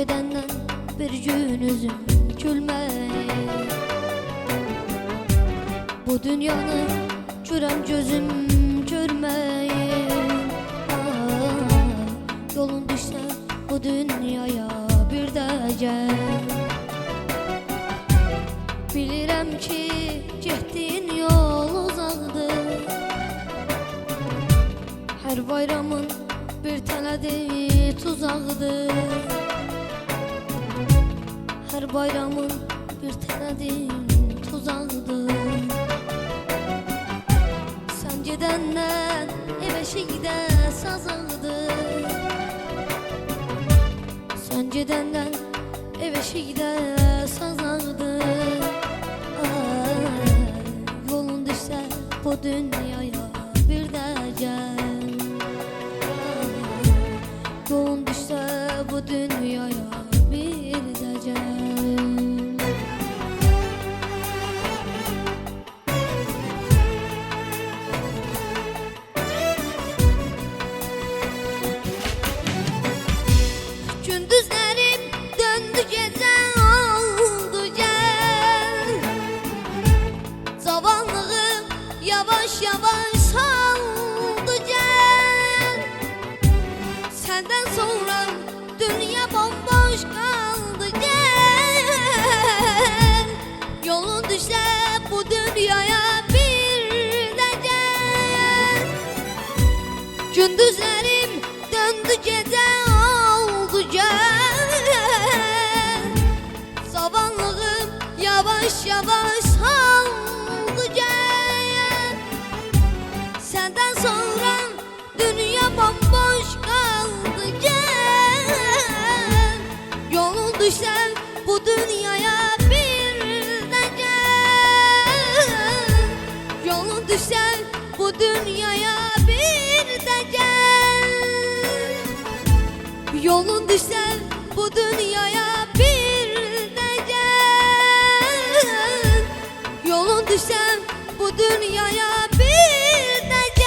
gedəndən bir gün üzüm gülməyir. Bu dünyanı görəm gözüm görməyir. Yolun düşsə bu dünyaya bir də gəl. Bilirəm ki getdiyin yol uzaqdır. Hər bayramın bir tələdi tuzaqdır. Hər bayramın bir tələdi tuzaqdır. Sən gedəndən ev eşikdə sazaqdır. Sən gedəndən ev eşikdə sazaqdır. Yolun düşsə bu dünyaya bir də gəl. Yolun düşsə bu dünyaya bir də gəl. Gündüzlərim döndü gecə oldu gəl. Zavallığım yavaş yavaş saldı gəl. Səndən sonra dünya bomboş qaldı gəl. Yolun düşsə bu dünyaya bir də gəl. Gündüzlərim döndü gecə oldu gəl. Zavallığım yavaş yavaş saldı gəl. Səndən sonra dünya bomboş qaldı gəl. Yolun düşsə bu dünyaya bir də gəl. Yolun düşsə bu dünyaya bir də gəl. Yolun düşsə bu dünyaya bir də gəl. Yolun düşsə bu dünyaya bir də gəl.